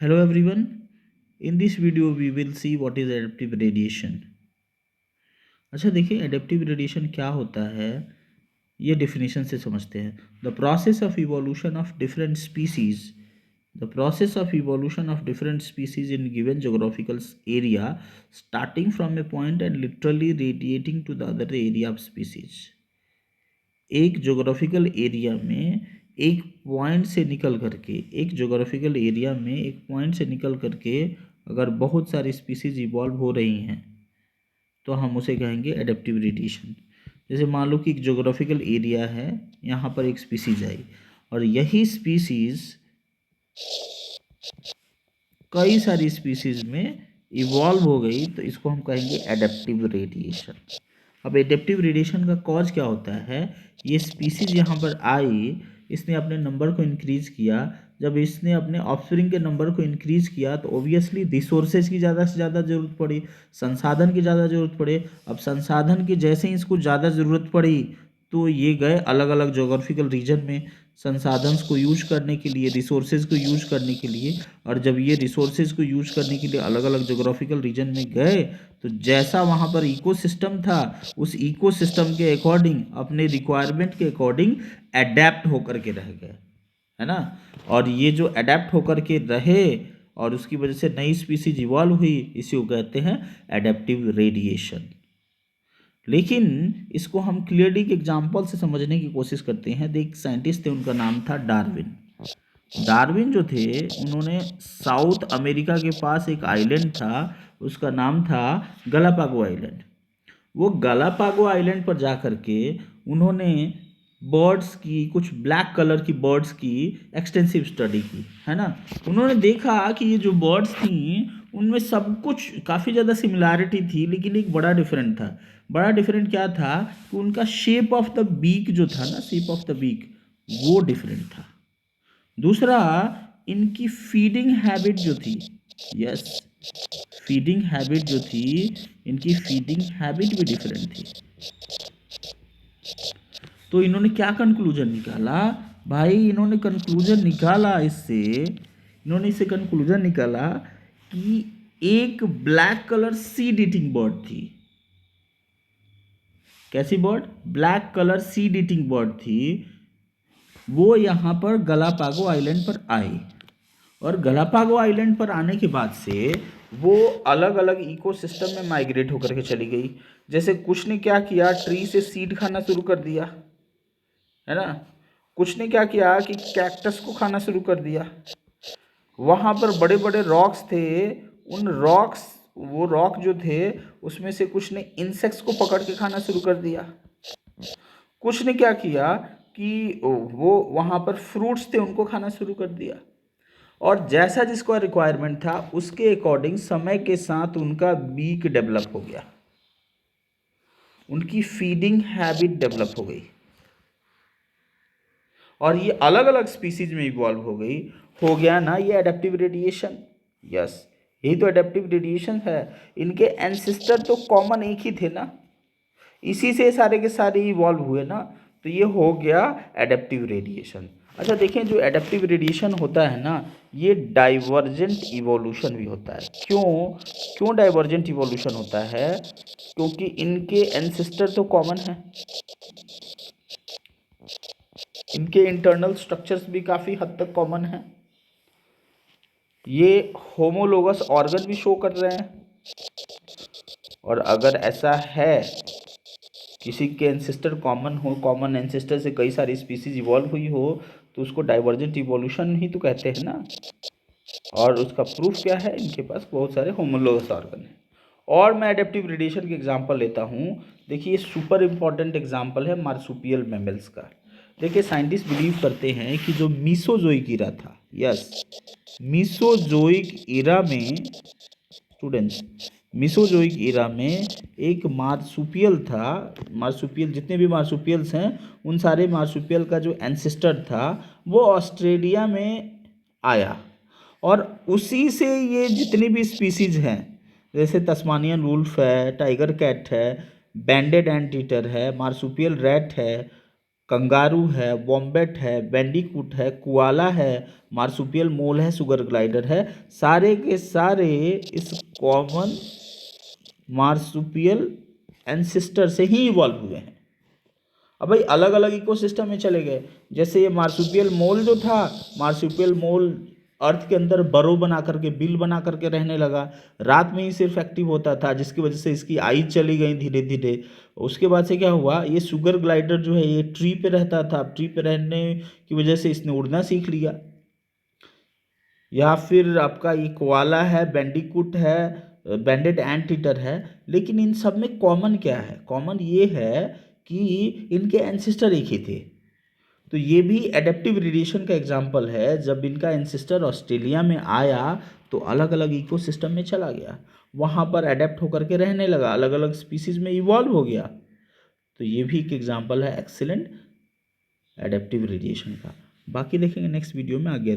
Hello everyone. In this video we will see what is adaptive radiation. अच्छा देखिए adaptive radiation क्या होता है ये डेफिनेशन से समझते हैं. The process of evolution of different species the process of evolution of different species in given geographical area starting from a point and literally radiating to the other area of species. एक geographical area में एक point से निकल करके एक geographical area में एक point से निकल करके अगर बहुत सारी स्पीसीज इवॉल्व हो रही हैं तो हम उसे कहेंगे एडेप्टिव रेडिएशन. जैसे मान लो कि एक जोग्राफिकल एरिया है, यहाँ पर एक स्पीसीज आई और यही स्पीसीज कई सारी स्पीसीज में इवॉल्व हो गई तो इसको हम कहेंगे एडेप्टिव रेडिएशन. अब एडेप्टिव रेडिएशन का कॉज क्या होता है? ये स्पीसीज यहाँ पर आई, इसने अपने नंबर को इंक्रीज किया. जब इसने अपने ऑफस्प्रिंग के नंबर को इंक्रीज किया तो ऑब्वियसली रिसोर्सेज की ज़्यादा से ज़्यादा ज़रूरत पड़ी, संसाधन की ज़्यादा ज़रूरत पड़े. अब संसाधन की जैसे ही इसको ज़्यादा ज़रूरत पड़ी तो ये गए अलग अलग जोग्राफिकल रीजन में संसाधन को यूज करने के लिए, रिसोर्सेज को यूज करने के लिए. और जब ये रिसोर्सेज को यूज करने के लिए अलग अलग जोग्राफिकल रीजन में गए तो जैसा वहाँ पर इकोसिस्टम था उस इकोसिस्टम के अकॉर्डिंग अपने रिक्वायरमेंट के अकॉर्डिंग अडेप्ट होकर के रह गए, है ना. और ये जो अडेप्ट होकर के रहे और उसकी वजह से नई स्पीसीज इवॉल्व हुई, इसी को कहते हैं एडेप्टिव रेडिएशन. लेकिन इसको हम क्लियरली एक एग्जाम्पल से समझने की कोशिश करते हैं. एक साइंटिस्ट थे, उनका नाम था डार्विन. डार्विन जो थे उन्होंने साउथ अमेरिका के पास एक आइलैंड था, उसका नाम था गलापागो आइलैंड. वो गलापागो आइलैंड पर जा कर के उन्होंने बर्ड्स की, कुछ ब्लैक कलर की बर्ड्स की एक्सटेंसिव स्टडी की, है ना. उन्होंने देखा कि ये जो बर्ड्स थी उनमें सब कुछ काफ़ी ज़्यादा सिमिलैरिटी थी, लेकिन एक बड़ा डिफरेंट था. बड़ा डिफरेंट क्या था कि उनका शेप ऑफ द बीक जो था ना, शेप ऑफ द बीक वो डिफरेंट था. दूसरा, इनकी फीडिंग हैबिट जो थी, यस, फीडिंग हैबिट जो थी, इनकी फीडिंग हैबिट भी डिफरेंट थी. तो इन्होंने क्या कंक्लूजन निकाला भाई? इन्होंने कंक्लूजन निकाला इससे कंक्लूजन निकाला कि एक black colour seed eating bird थी. कैसी bird? Black colour seed eating bird थी. वो यहाँ पर गलापागो आइलैंड पर आई और गलापागो आइलैंड पर आने के बाद से वो अलग अलग इकोसिस्टम में माइग्रेट होकर के चली गई. जैसे कुछ ने क्या किया, ट्री से सीड खाना शुरू कर दिया, है ना. कुछ ने क्या किया कि कैक्टस को खाना शुरू कर दिया. वहाँ पर बड़े बड़े रॉक्स थे, उन रॉक्स, वो रॉक जो थे उसमें से कुछ ने इंसेक्ट्स को पकड़ के खाना शुरू कर दिया. कुछ ने क्या किया कि वो वहाँ पर फ्रूट्स थे उनको खाना शुरू कर दिया. और जैसा जिसका रिक्वायरमेंट था उसके अकॉर्डिंग समय के साथ उनका बीक डेवलप हो गया, उनकी फीडिंग हैबिट डेवलप हो गई और ये अलग अलग स्पीसीज में इवॉल्व हो गया ना. ये एडेप्टिव रेडिएशन, यस, यही तो एडेप्टिव रेडिएशन है. इनके एंसेस्टर तो कॉमन एक ही थे ना, इसी से सारे के सारे इवॉल्व हुए ना, तो ये हो गया एडेप्टिव रेडिएशन. अच्छा देखें, जो एडेप्टिव रेडिएशन होता है ना, ये डाइवर्जेंट इवोल्यूशन भी होता है. क्यों डाइवर्जेंट इवोल्यूशन होता है? क्योंकि इनके एंसेस्टर तो कॉमन है, इनके इंटरनल स्ट्रक्चर्स भी काफ़ी हद तक कॉमन है, ये होमोलोगस ऑर्गन भी शो कर रहे हैं. और अगर ऐसा है, किसी के एंसेस्टर कॉमन हो, कॉमन एंसेस्टर से कई सारी स्पीसीज इवॉल्व हुई हो, तो उसको डाइवर्जेंट इवोल्यूशन ही तो कहते हैं ना. और उसका प्रूफ क्या है? इनके पास बहुत सारे होमोलोगस ऑर्गन हैं. और मैं एडेप्टिव रेडिएशन के एग्जांपल लेता हूँ. देखिए, सुपर इम्पॉर्टेंट एग्जांपल है मार्सुपियल मैमल्स का. देखिए, साइंटिस्ट बिलीव करते हैं कि जो मीसोजोइक ईरा था, यस, मीसोजोइक ईरा में, स्टूडेंट्स, मीसोजोइक ईरा में एक मार्सुपियल था. मार्सुपियल, जितने भी मार्सुपियल्स हैं उन सारे मार्सुपियल का जो एंसेस्टर था वो ऑस्ट्रेलिया में आया. और उसी से ये जितनी भी स्पीसीज हैं, जैसे तस्मानियन वुल्फ है, टाइगर कैट है, बैंडेड एंटीटर है, मार्सुपियल रैट है, कंगारू है, वॉम्बेट है, बैंडिकूट है, कुआला है, मार्सुपियल मोल है, सुगर ग्लाइडर है, सारे के सारे इस कॉमन मार्सुपियल एंसिस्टर से ही इवॉल्व हुए हैं। अब भाई अलग अलग इकोसिस्टम में चले गए। जैसे ये मार्सुपियल मोल जो था, मार्सुपियल मोल अर्थ के अंदर बरो बना करके, बिल बना करके रहने लगा, रात में ही सिर्फ एक्टिव होता था, जिसकी वजह से इसकी आई चली गई धीरे धीरे। उसके बाद से क्या हुआ, ये शुगर ग्लाइडर जो है ये ट्री पे रहता था, ट्री पे रहने की वजह से इसने उड़ना सीख लिया। या फिर आपका ये कोआला है, बैंडिकूट है, बैंडेड एंट ईटर है। लेकिन इन सब में कॉमन क्या है? कॉमन ये है कि इनके एंसेस्टर एक ही थे। तो ये भी एडेप्टिव रेडिएशन का एग्जाम्पल है। जब इनका एंसेस्टर ऑस्ट्रेलिया में आया तो अलग अलग इकोसिस्टम में चला गया, वहाँ पर अडेप्ट होकर के रहने लगा, अलग अलग स्पीसीज में इवॉल्व हो गया। तो ये भी एक एग्जाम्पल है एक्सीलेंट एडेप्टिव रेडिएशन का। बाकी देखेंगे नेक्स्ट वीडियो में आगे।